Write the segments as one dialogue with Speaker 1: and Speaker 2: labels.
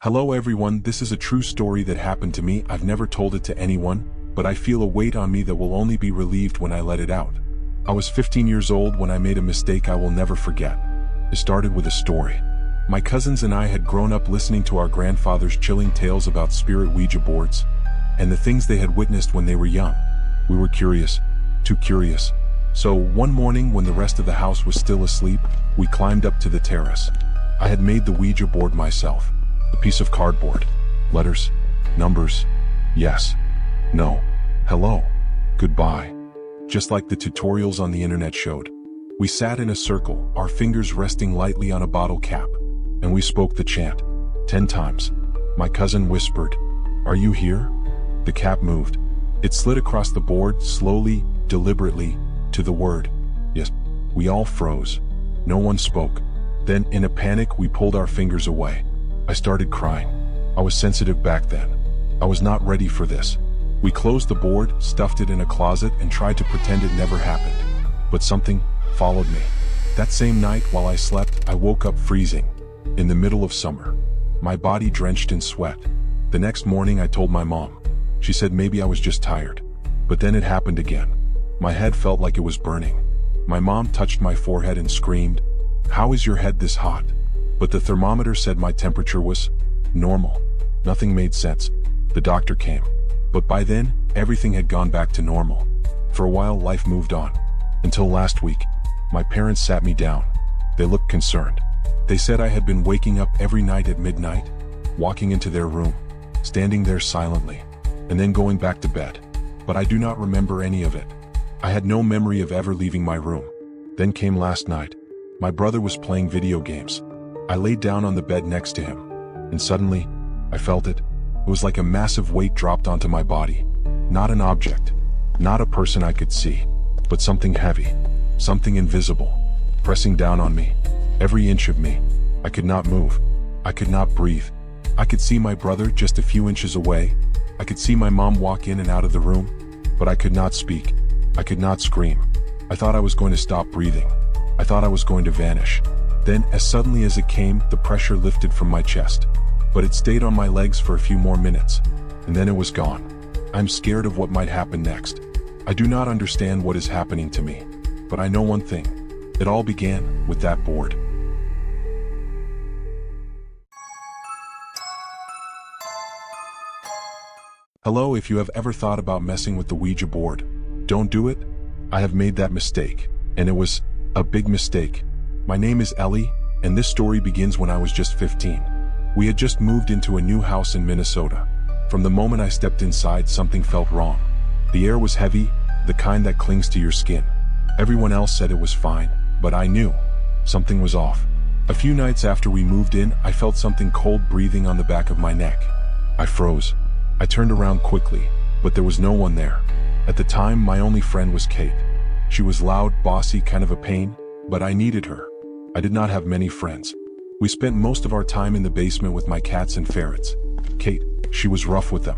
Speaker 1: Hello everyone, this is a true story that happened to me. I've never told it to anyone, but I feel a weight on me that will only be relieved when I let it out. I was 15 years old when I made a mistake I will never forget. It started with a story. My cousins and I had grown up listening to our grandfather's chilling tales about spirit Ouija boards, and the things they had witnessed when they were young. We were curious, too curious. So one morning when the rest of the house was still asleep, we climbed up to the terrace. I had made the Ouija board myself. A piece of cardboard. Letters. Numbers. Yes. No. Hello. Goodbye. Just like the tutorials on the internet showed. We sat in a circle, our fingers resting lightly on a bottle cap, and we spoke the chant 10 times. My cousin whispered, "Are you here?" The cap moved. It slid across the board, slowly, deliberately, to the word. Yes. We all froze. No one spoke. Then, in a panic, we pulled our fingers away. I started crying. I was sensitive back then. I was not ready for this. We closed the board, stuffed it in a closet, and tried to pretend it never happened. But something followed me. That same night, while I slept, I woke up freezing. In the middle of summer. My body drenched in sweat. The next morning, I told my mom. She said maybe I was just tired. But then it happened again. My head felt like it was burning. My mom touched my forehead and screamed, "How is your head this hot?" But the thermometer said my temperature was normal. Nothing made sense. The doctor came. But by then, everything had gone back to normal. For a while, life moved on. Until last week, my parents sat me down. They looked concerned. They said I had been waking up every night at midnight, walking into their room, standing there silently, and then going back to bed. But I do not remember any of it. I had no memory of ever leaving my room. Then came last night. My brother was playing video games. I laid down on the bed next to him, and suddenly, I felt it. It was like a massive weight dropped onto my body. Not an object, not a person I could see, but something heavy, something invisible, pressing down on me, every inch of me. I could not move. I could not breathe. I could see my brother just a few inches away. I could see my mom walk in and out of the room, but I could not speak. I could not scream. I thought I was going to stop breathing. I thought I was going to vanish. Then, as suddenly as it came, the pressure lifted from my chest. But it stayed on my legs for a few more minutes, and then it was gone. I'm scared of what might happen next. I do not understand what is happening to me, but I know one thing. It all began with that board. Hello, if you have ever thought about messing with the Ouija board, don't do it. I have made that mistake, and it was a big mistake. My name is Ellie, and this story begins when I was just 15. We had just moved into a new house in Minnesota. From the moment I stepped inside, something felt wrong. The air was heavy, the kind that clings to your skin. Everyone else said it was fine, but I knew something was off. A few nights after we moved in, I felt something cold breathing on the back of my neck. I froze. I turned around quickly, but there was no one there. At the time, my only friend was Kate. She was loud, bossy, kind of a pain, but I needed her. I did not have many friends. We spent most of our time in the basement with my cats and ferrets. Kate, she was rough with them.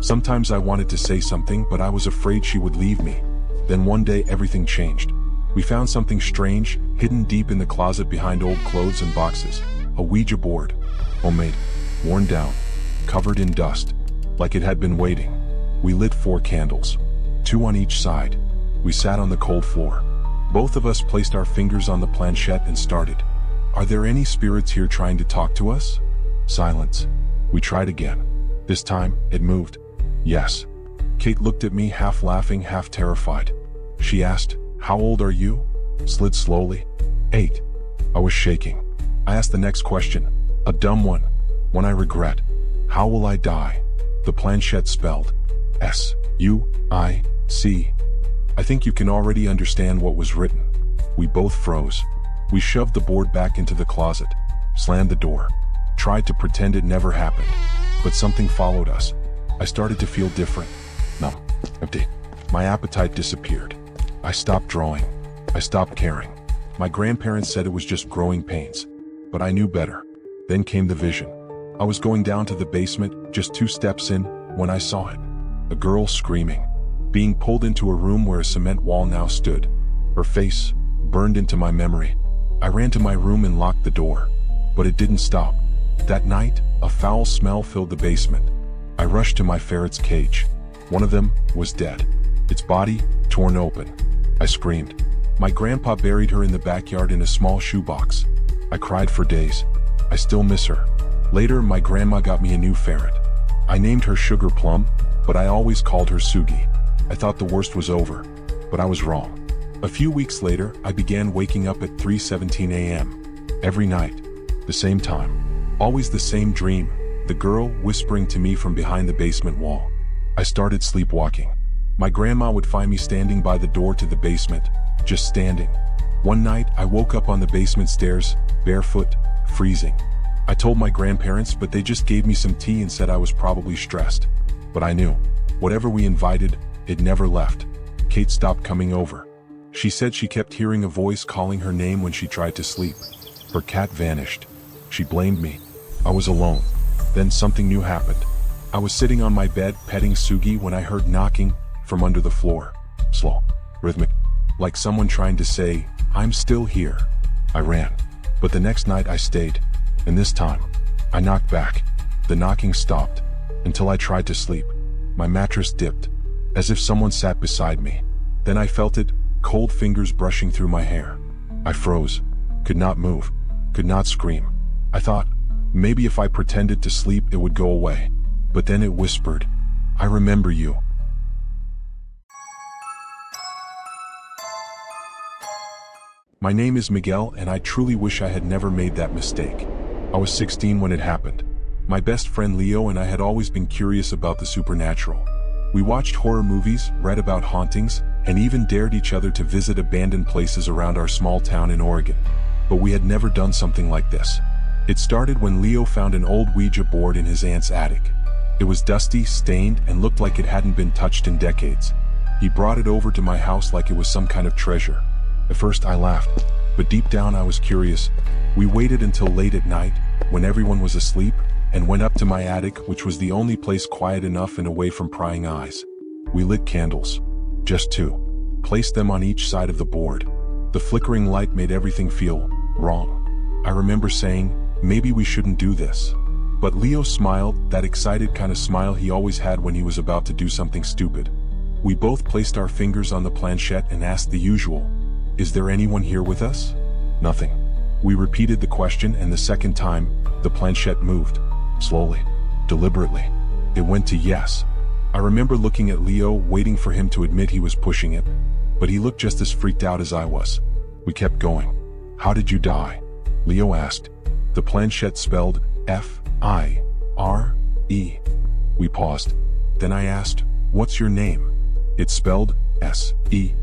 Speaker 1: Sometimes I wanted to say something, but I was afraid she would leave me. Then one day everything changed. We found something strange, hidden deep in the closet behind old clothes and boxes. A Ouija board. Homemade. Worn down. Covered in dust. Like it had been waiting. We lit 4 candles. 2 on each side. We sat on the cold floor. Both of us placed our fingers on the planchette and started. Are there any spirits here trying to talk to us? Silence. We tried again. This time, it moved. Yes. Kate looked at me, half laughing, half terrified. She asked, "How old are you?" Slid slowly. 8. I was shaking. I asked the next question, a dumb one I regret. How will I die? The planchette spelled S-U-I-C. I think you can already understand what was written. We both froze. We shoved the board back into the closet, slammed the door, tried to pretend it never happened. But something followed us. I started to feel different. Numb. Empty. My appetite disappeared. I stopped drawing. I stopped caring. My grandparents said it was just growing pains. But I knew better. Then came the vision. I was going down to the basement, just 2 steps in, when I saw it. A girl screaming. Being pulled into a room where a cement wall now stood. Her face burned into my memory. I ran to my room and locked the door. But it didn't stop. That night, a foul smell filled the basement. I rushed to my ferret's cage. One of them was dead, its body torn open. I screamed. My grandpa buried her in the backyard in a small shoebox. I cried for days. I still miss her. Later, my grandma got me a new ferret. I named her Sugar Plum, but I always called her Sugi. I thought the worst was over, but I was wrong. A few weeks later, I began waking up at 3:17 a.m. Every night, the same time. Always the same dream, the girl whispering to me from behind the basement wall. I started sleepwalking. My grandma would find me standing by the door to the basement, just standing. One night, I woke up on the basement stairs, barefoot, freezing. I told my grandparents, but they just gave me some tea and said I was probably stressed. But I knew, whatever we invited, it never left. Kate stopped coming over. She said she kept hearing a voice calling her name when she tried to sleep. Her cat vanished. She blamed me. I was alone. Then something new happened. I was sitting on my bed petting Sugi when I heard knocking from under the floor. Slow, rhythmic, like someone trying to say, "I'm still here." I ran. But the next night I stayed. And this time, I knocked back. The knocking stopped, until I tried to sleep. My mattress dipped, as if someone sat beside me. Then I felt it, cold fingers brushing through my hair. I froze, could not move, could not scream. I thought, maybe if I pretended to sleep it would go away. But then it whispered, "I remember you." My name is Miguel, and I truly wish I had never made that mistake. I was 16 when it happened. My best friend Leo and I had always been curious about the supernatural. We watched horror movies, read about hauntings, and even dared each other to visit abandoned places around our small town in Oregon. But we had never done something like this. It started when Leo found an old Ouija board in his aunt's attic. It was dusty, stained, and looked like it hadn't been touched in decades. He brought it over to my house like it was some kind of treasure. At first I laughed, but deep down I was curious. We waited until late at night, when everyone was asleep, and went up to my attic, which was the only place quiet enough and away from prying eyes. We lit candles. Just two. Placed them on each side of the board. The flickering light made everything feel wrong. I remember saying, maybe we shouldn't do this. But Leo smiled, that excited kind of smile he always had when he was about to do something stupid. We both placed our fingers on the planchette and asked the usual, "Is there anyone here with us?" Nothing. We repeated the question, and the second time, the planchette moved. Slowly. Deliberately. It went to yes. I remember looking at Leo, waiting for him to admit he was pushing it. But he looked just as freaked out as I was. We kept going. "How did you die?" Leo asked. The planchette spelled F-I-R-E. We paused. Then I asked, "What's your name?" It spelled S-E-R-A-P-H-I-N-A.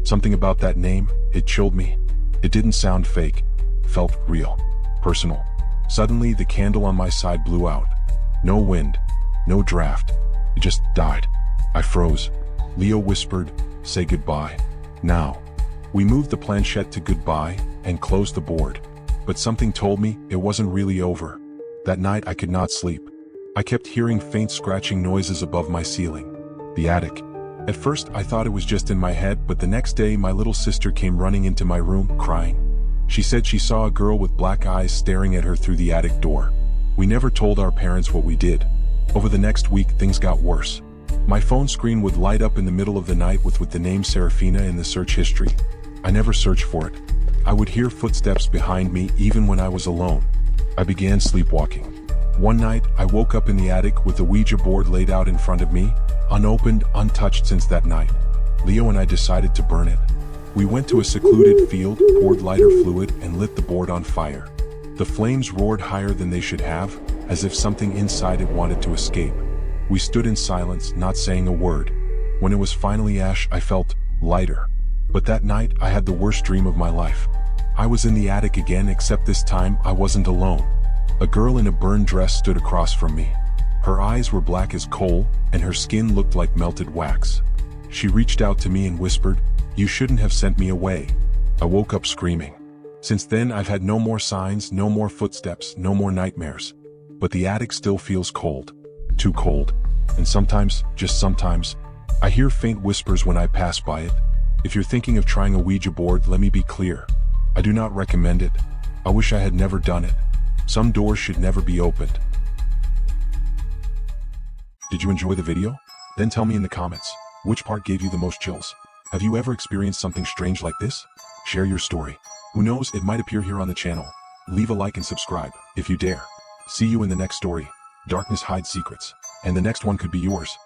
Speaker 1: Something about that name, it chilled me. It didn't sound fake. Felt real. Personal. Suddenly the candle on my side blew out. No wind. No draft. It just died. I froze. Leo whispered, "Say goodbye. Now." We moved the planchette to goodbye and closed the board. But something told me it wasn't really over. That night I could not sleep. I kept hearing faint scratching noises above my ceiling. The attic. At first I thought it was just in my head, but the next day my little sister came running into my room, crying. She said she saw a girl with black eyes staring at her through the attic door. We never told our parents what we did. Over the next week things got worse. My phone screen would light up in the middle of the night with the name Serafina in the search history. I never searched for it. I would hear footsteps behind me even when I was alone. I began sleepwalking. One night, I woke up in the attic with the Ouija board laid out in front of me, unopened, untouched since that night. Leo and I decided to burn it. We went to a secluded field, poured lighter fluid, and lit the board on fire. The flames roared higher than they should have, as if something inside it wanted to escape. We stood in silence, not saying a word. When it was finally ash, I felt lighter. But that night, I had the worst dream of my life. I was in the attic again, except this time, I wasn't alone. A girl in a burned dress stood across from me. Her eyes were black as coal, and her skin looked like melted wax. She reached out to me and whispered, "You shouldn't have sent me away." I woke up screaming. Since then, I've had no more signs, no more footsteps, no more nightmares. But the attic still feels cold. Too cold. And sometimes, just sometimes, I hear faint whispers when I pass by it. If you're thinking of trying a Ouija board, let me be clear. I do not recommend it. I wish I had never done it. Some doors should never be opened. Did you enjoy the video? Then tell me in the comments, which part gave you the most chills? Have you ever experienced something strange like this? Share your story. Who knows, it might appear here on the channel. Leave a like and subscribe, if you dare. See you in the next story. Darkness hides secrets. And the next one could be yours.